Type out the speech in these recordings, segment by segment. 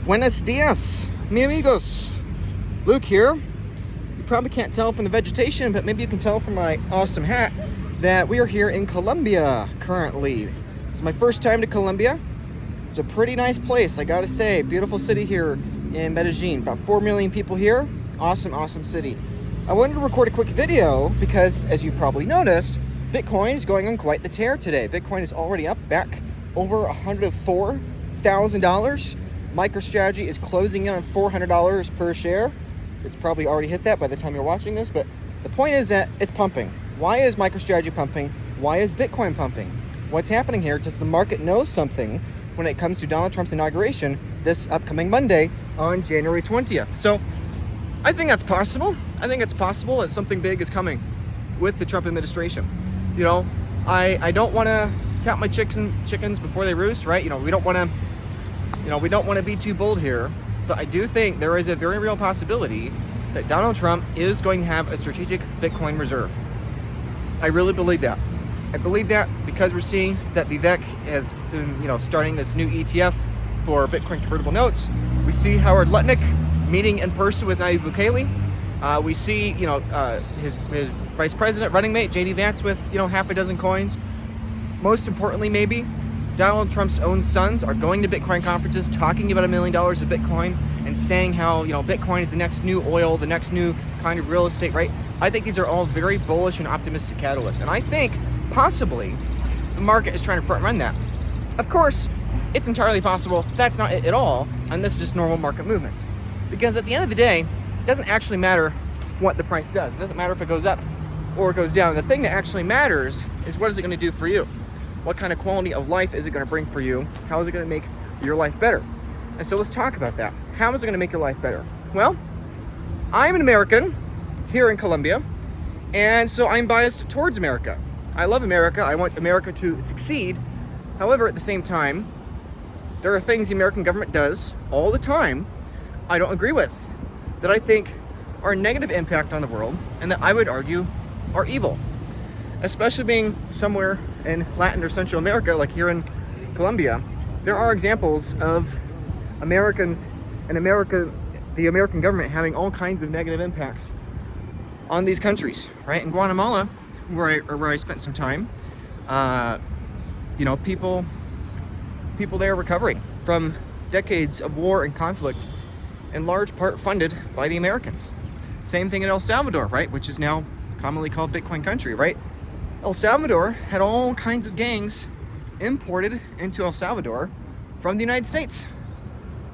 Buenos dias, mi amigos. Luke here. You probably can't tell from the vegetation, but maybe you can tell from my awesome hat that we are here in Colombia currently. It's my first time to Colombia. It's a pretty nice place, I gotta say. Beautiful city here in Medellin. About 4 million people here. Awesome, awesome city. I wanted to record a quick video because, as you probably noticed, Bitcoin is going on quite the tear today. Bitcoin is already up back over $104,000. MicroStrategy is closing in on $400 per share. It's probably already hit that by the time you're watching this, but the point is that it's pumping. Why is MicroStrategy pumping? Why is Bitcoin pumping? What's happening here? Does the market know something when it comes to Donald Trump's inauguration this upcoming Monday on January 20th? So I think that's possible. I think it's possible that something big is coming with the Trump administration. You know, I don't want to count my chickens before they roost, right? We don't want to be too bold here, but I do think there is a very real possibility that Donald Trump is going to have a strategic Bitcoin reserve. I really believe that. I believe that because we're seeing that Vivek has been, starting this new ETF for Bitcoin convertible notes. We see Howard Lutnick meeting in person with Nayib Bukele. We see, his vice president, running mate, JD Vance, with, half a dozen coins. Most importantly, maybe, Donald Trump's own sons are going to Bitcoin conferences, talking about $1 million of Bitcoin and saying how, Bitcoin is the next new oil, the next new kind of real estate, right? I think these are all very bullish and optimistic catalysts. And I think possibly the market is trying to front run that. Of course, it's entirely possible that's not it at all, and this is just normal market movements. Because at the end of the day, it doesn't actually matter what the price does. It doesn't matter if it goes up or it goes down. The thing that actually matters is what is it going to do for you? What kind of quality of life is it going to bring for you? How is it going to make your life better? And so let's talk about that. How is it going to make your life better? Well, I'm an American here in Colombia, and so I'm biased towards America. I love America. I want America to succeed. However, at the same time, there are things the American government does all the time I don't agree with, that I think are a negative impact on the world, and that I would argue are evil. Especially being somewhere in Latin or Central America, like here in Colombia, there are examples of Americans and the American government having all kinds of negative impacts on these countries, right? In Guatemala, where I spent some time, people there are recovering from decades of war and conflict, in large part funded by the Americans. Same thing in El Salvador, right? Which is now commonly called Bitcoin country, right? El Salvador had all kinds of gangs imported into El Salvador from the United States.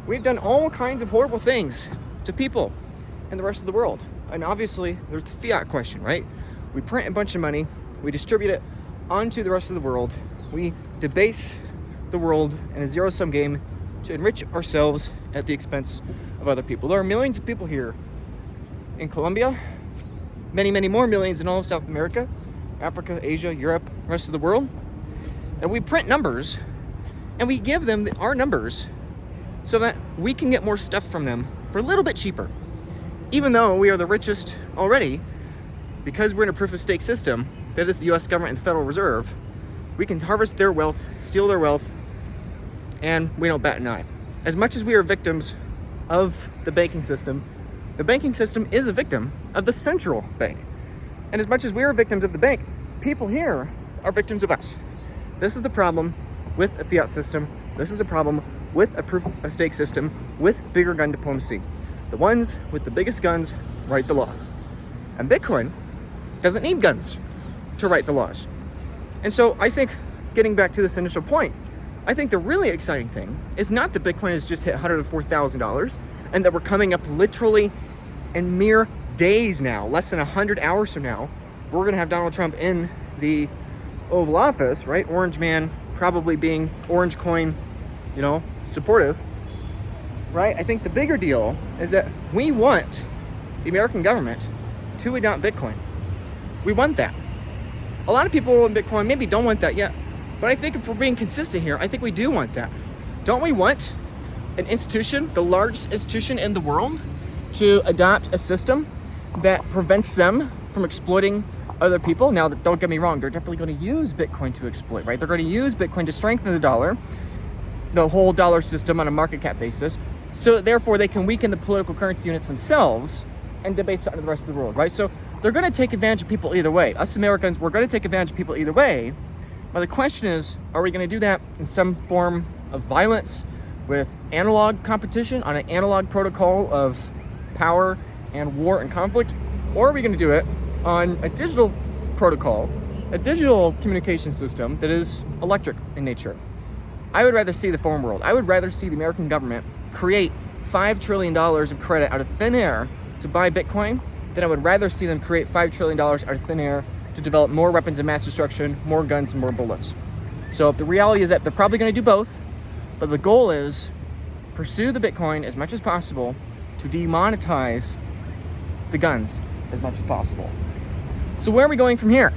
We've done all kinds of horrible things to people in the rest of the world. And obviously, there's the fiat question, right? We print a bunch of money, we distribute it onto the rest of the world, we debase the world in a zero-sum game to enrich ourselves at the expense of other people. There are millions of people here in Colombia, many, many more millions in all of South America, Africa, Asia, Europe, the rest of the world. And we print numbers and we give them our numbers so that we can get more stuff from them for a little bit cheaper. Even though we are the richest already, because we're in a proof of stake system, that is the US government and the Federal Reserve, we can harvest their wealth, steal their wealth, and we don't bat an eye. As much as we are victims of the banking system is a victim of the central bank. And as much as we are victims of the bank, people here are victims of us. This is the problem with a fiat system. This is a problem with a proof of stake system, with bigger gun diplomacy. The ones with the biggest guns write the laws. And Bitcoin doesn't need guns to write the laws. And so I think, getting back to this initial point, I think the really exciting thing is not that Bitcoin has just hit $104,000 and that we're coming up literally in mere days now, less than 100 hours from now, we're going to have Donald Trump in the Oval Office, right? Orange man probably being orange coin, supportive, right? I think the bigger deal is that we want the American government to adopt Bitcoin. We want that. A lot of people in Bitcoin maybe don't want that yet, but I think if we're being consistent here, I think we do want that. Don't we want an institution, the largest institution in the world, to adopt a system that prevents them from exploiting other people? Now, don't get me wrong, they're definitely going to use Bitcoin to exploit, right? They're going to use Bitcoin to strengthen the dollar, the whole dollar system on a market cap basis. So therefore, they can weaken the political currency units themselves and debase it on the rest of the world, right? So they're going to take advantage of people either way. Us Americans, we're going to take advantage of people either way. But the question is, are we going to do that in some form of violence with analog competition on an analog protocol of power and war and conflict? Or are we going to do it on a digital protocol, a digital communication system that is electric in nature? I would rather see the former world. I would rather see the American government create $5 trillion of credit out of thin air to buy Bitcoin than I would rather see them create $5 trillion out of thin air to develop more weapons of mass destruction, more guns, and more bullets. So the reality is that they're probably going to do both, but the goal is pursue the Bitcoin as much as possible to demonetize the guns as much as possible. So where are we going from here?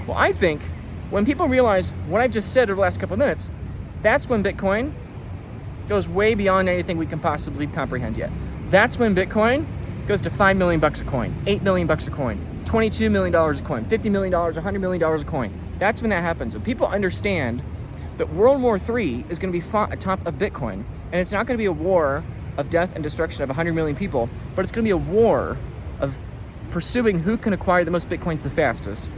Well, I think when people realize what I've just said over the last couple of minutes, that's when Bitcoin goes way beyond anything we can possibly comprehend yet. That's when Bitcoin goes to $5 million a coin, $8 million a coin, $22 million a coin, $50 million, $100 million a coin. That's when that happens. When people understand that World War III is going to be fought atop of Bitcoin, and it's not going to be a war of death and destruction of 100 million people, but it's going to be a war of pursuing who can acquire the most Bitcoins the fastest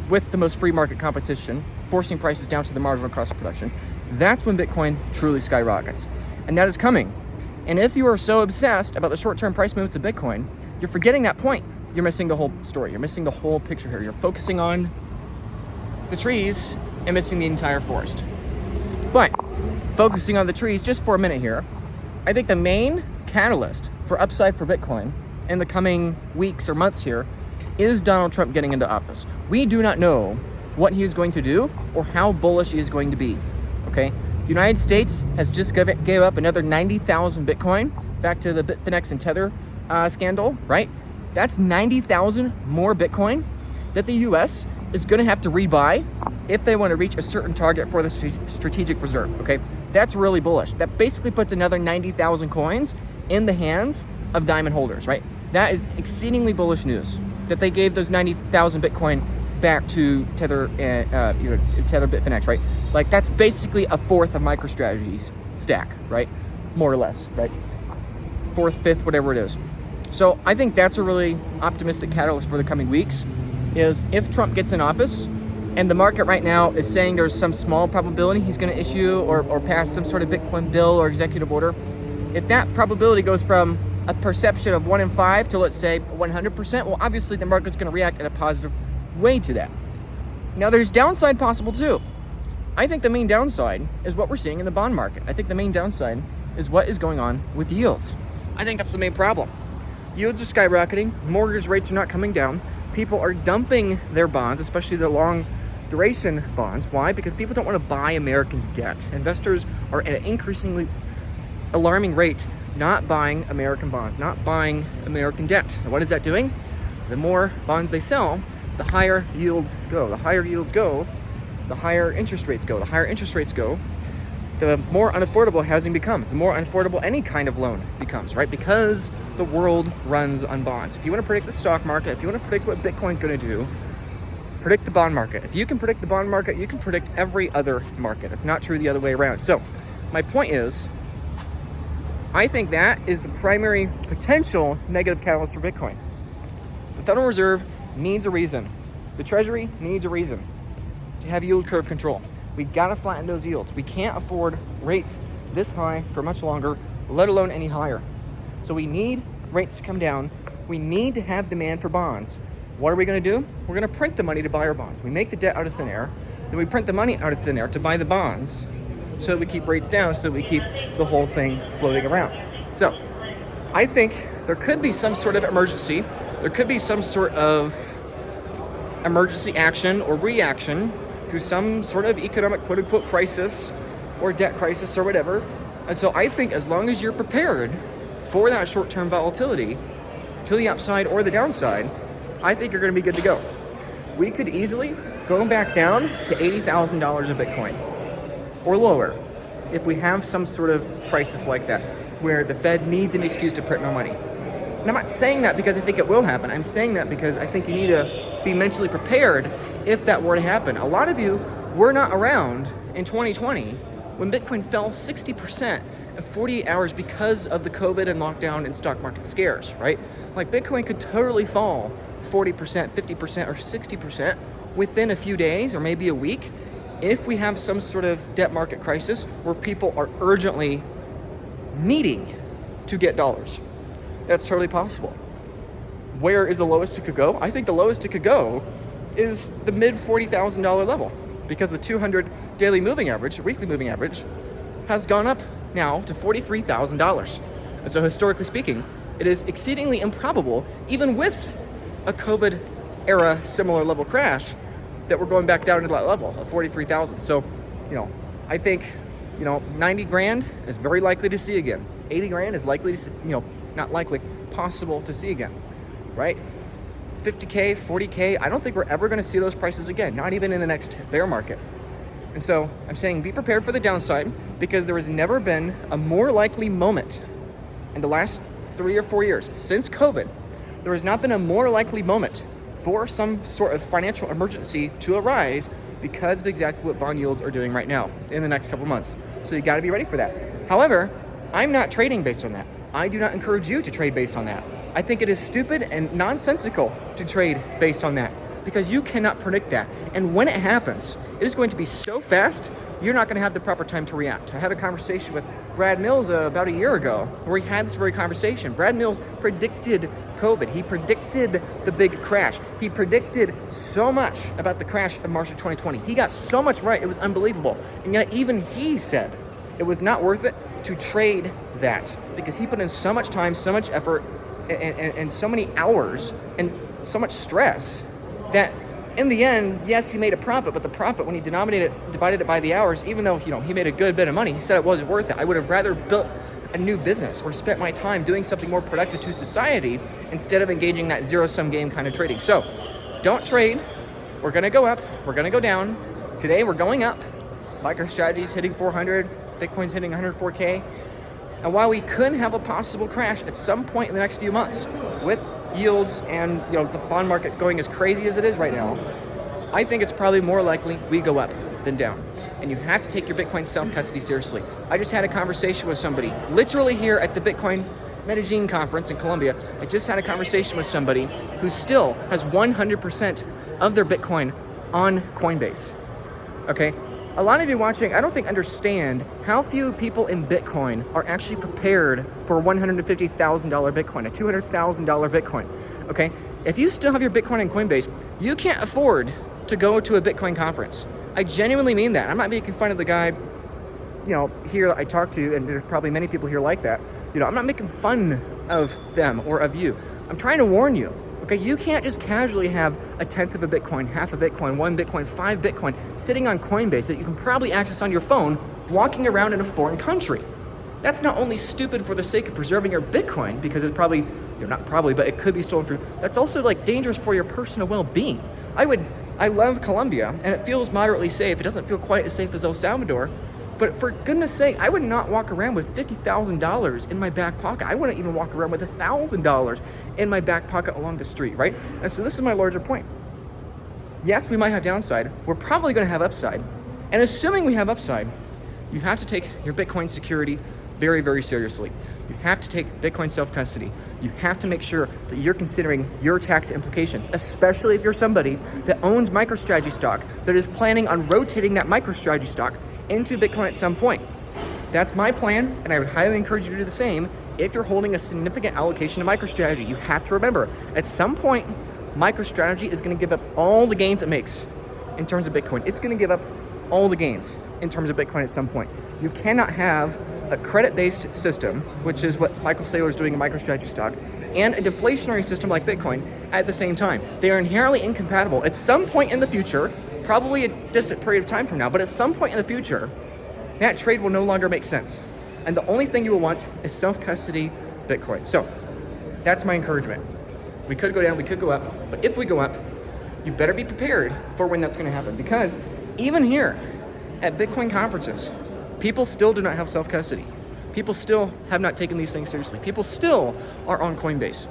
with the most free market competition, forcing prices down to the marginal cost of production. That's when Bitcoin truly skyrockets. And that is coming. And if you are so obsessed about the short-term price movements of Bitcoin, you're forgetting that point. You're missing the whole story. You're missing the whole picture here. You're focusing on the trees and missing the entire forest. But focusing on the trees just for a minute here, I think the main catalyst for upside for Bitcoin in the coming weeks or months here is Donald Trump getting into office. We do not know what he is going to do or how bullish he is going to be, okay? The United States has just gave up another 90,000 Bitcoin back to the Bitfinex and Tether scandal, right? That's 90,000 more Bitcoin that the US is going to have to rebuy if they want to reach a certain target for the strategic reserve, okay? That's really bullish. That basically puts another 90,000 coins in the hands of diamond holders, right? That is exceedingly bullish news that they gave those 90,000 Bitcoin back to Tether and Tether Bitfinex, right? Like that's basically a fourth of MicroStrategy's stack, right? More or less, right? Fourth, fifth, whatever it is. So I think that's a really optimistic catalyst for the coming weeks is if Trump gets in office and the market right now is saying there's some small probability he's going to issue or pass some sort of Bitcoin bill or executive order, if that probability goes from a perception of 1 in 5 to let's say 100%, well obviously the market's going to react in a positive way to that. Now there's downside possible too. I think the main downside is what we're seeing in the bond market. I think the main downside is what is going on with yields. I think that's the main problem. Yields are skyrocketing, mortgage rates are not coming down, people are dumping their bonds, especially the long duration bonds. Why? Because people don't want to buy American debt. Investors are at an increasingly alarming rate not buying American bonds, not buying American debt. And what is that doing? The more bonds they sell, the higher yields go. The higher yields go, the higher interest rates go. The higher interest rates go, the more unaffordable housing becomes, the more unaffordable any kind of loan becomes, right? Because the world runs on bonds. If you want to predict the stock market, if you want to predict what Bitcoin's going to do, predict the bond market. If you can predict the bond market, you can predict every other market. It's not true the other way around. So my point is, I think that is the primary potential negative catalyst for Bitcoin. The Federal Reserve needs a reason. The Treasury needs a reason to have yield curve control. We gotta flatten those yields. We can't afford rates this high for much longer, let alone any higher. So we need rates to come down. We need to have demand for bonds. What are we gonna do? We're gonna print the money to buy our bonds. We make the debt out of thin air, then we print the money out of thin air to buy the bonds so that we keep rates down, so that we keep the whole thing floating around. So I think there could be some sort of emergency. There could be some sort of emergency action or reaction to some sort of economic quote-unquote crisis or debt crisis or whatever. And so I think as long as you're prepared for that short-term volatility to the upside or the downside, I think you're going to be good to go. We could easily go back down to $80,000 of Bitcoin or lower if we have some sort of crisis like that where the Fed needs an excuse to print more money. And I'm not saying that because I think it will happen. I'm saying that because I think you need to be mentally prepared if that were to happen. A lot of you were not around in 2020 when Bitcoin fell 60% 48 hours because of the COVID and lockdown and stock market scares, right? Like Bitcoin could totally fall 40%, 50%, or 60% within a few days or maybe a week if we have some sort of debt market crisis where people are urgently needing to get dollars. That's totally possible. Where is the lowest it could go? I think the lowest it could go is the mid $40,000 level, because the 200 daily moving average, weekly moving average, has gone up now to $43,000. And so historically speaking, it is exceedingly improbable, even with a COVID era similar level crash, that we're going back down to that level of 43,000. So, I think, 90 grand is very likely to see again. 80 grand is likely to see, not likely, possible to see again, right? 50K, 40K, I don't think we're ever going to see those prices again, not even in the next bear market. And so I'm saying be prepared for the downside, because there has never been a more likely moment in the last 3 or 4 years since COVID. There has not been a more likely moment for some sort of financial emergency to arise because of exactly what bond yields are doing right now in the next couple months. So you got to be ready for that. However, I'm not trading based on that. I do not encourage you to trade based on that. I think it is stupid and nonsensical to trade based on that, because you cannot predict that. And when it happens, it is going to be so fast, you're not going to have the proper time to react. I had a conversation with Brad Mills about a year ago where he had this very conversation. Brad Mills predicted COVID. He predicted the big crash. He predicted so much about the crash of March of 2020. He got so much right, it was unbelievable. And yet even he said it was not worth it to trade that, because he put in so much time, so much effort, and so many hours and so much stress that in the end, yes, he made a profit, but the profit, when he divided it by the hours, even though he made a good bit of money, he said it wasn't worth it. I would have rather built a new business or spent my time doing something more productive to society instead of engaging that zero-sum game kind of trading. So don't trade. We're going to go up. We're going to go down. Today we're going up. MicroStrategy's hitting 400. Bitcoin's hitting 104K. And while we could have a possible crash at some point in the next few months with yields and the bond market going as crazy as it is right now, I think it's probably more likely we go up than down. And you have to take your Bitcoin self-custody seriously. I just had a conversation with somebody literally here at the Bitcoin Medellin conference in Colombia. I just had a conversation with somebody who still has 100% of their Bitcoin on Coinbase. Okay? A lot of you watching, I don't think, understand how few people in Bitcoin are actually prepared for $150,000 Bitcoin, a $200,000 Bitcoin, okay? If you still have your Bitcoin on Coinbase, you can't afford to go to a Bitcoin conference. I genuinely mean that. I'm not making fun of the guy, here I talk to, and there's probably many people here like that. I'm not making fun of them or of you. I'm trying to warn you. Okay, you can't just casually have a tenth of a Bitcoin, half a Bitcoin, 1 Bitcoin, 5 Bitcoin sitting on Coinbase that you can probably access on your phone walking around in a foreign country. That's not only stupid for the sake of preserving your Bitcoin, because it's probably, not probably, but it could be stolen from you. That's also dangerous for your personal well-being. I love Colombia, and it feels moderately safe. It doesn't feel quite as safe as El Salvador, but for goodness sake, I would not walk around with $50,000 in my back pocket. I wouldn't even walk around with $1,000 in my back pocket along the street, right? And so this is my larger point. Yes, we might have downside. We're probably going to have upside. And assuming we have upside, you have to take your Bitcoin security very, very seriously. You have to take Bitcoin self-custody. You have to make sure that you're considering your tax implications, especially if you're somebody that owns MicroStrategy stock, that is planning on rotating that MicroStrategy stock into Bitcoin at some point. That's my plan, and I would highly encourage you to do the same if you're holding a significant allocation to MicroStrategy. You have to remember, at some point, MicroStrategy is going to give up all the gains it makes in terms of Bitcoin. It's going to give up all the gains in terms of Bitcoin at some point. You cannot have a credit-based system, which is what Michael Saylor is doing in MicroStrategy stock, and a deflationary system like Bitcoin at the same time. They are inherently incompatible. At some point in the future, probably a distant period of time from now, but at some point in the future, that trade will no longer make sense. And the only thing you will want is self-custody Bitcoin. So that's my encouragement. We could go down, we could go up, but if we go up, you better be prepared for when that's going to happen. Because even here at Bitcoin conferences, people still do not have self-custody. People still have not taken these things seriously. People still are on Coinbase.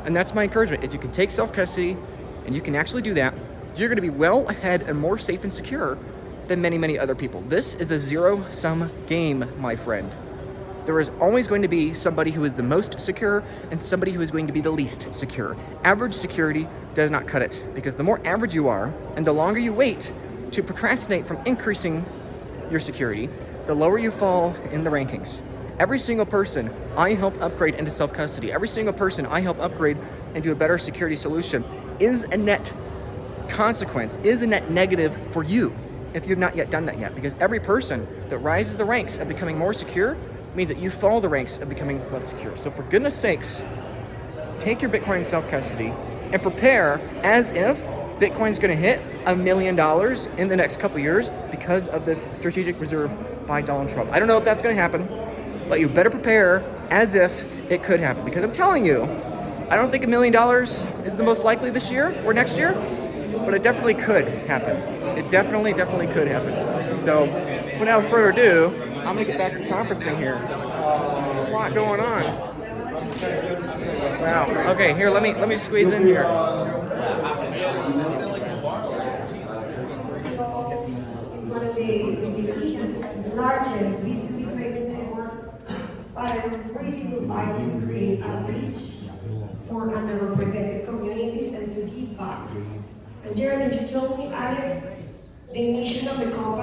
And that's my encouragement. If you can take self-custody and you can actually do that, you're going to be well ahead and more safe and secure than many, many other people. This is a zero-sum game, my friend. There is always going to be somebody who is the most secure and somebody who is going to be the least secure. Average security does not cut it, because the more average you are and the longer you wait to procrastinate from increasing your security, the lower you fall in the rankings. Every single person I help upgrade into self-custody, every single person I help upgrade into a better security solution is a net consequence, is a net negative for you if you've not yet done that yet. Because every person that rises the ranks of becoming more secure means that you fall the ranks of becoming less secure. So for goodness sakes, take your Bitcoin self-custody and prepare as if Bitcoin's gonna hit $1 million in the next couple years because of this strategic reserve by Donald Trump. I don't know if that's gonna happen, but you better prepare as if it could happen. Because I'm telling you, I don't think $1 million is the most likely this year or next year, but it definitely could happen. It definitely could happen. So without further ado, I'm gonna get back to conferencing here. A lot going on. Wow. Okay, here, let me squeeze in here. One of the largest business payment network, but I really would like to create a reach for underrepresented communities and to give back. And Jeremy, you told me, Alex, the mission of the company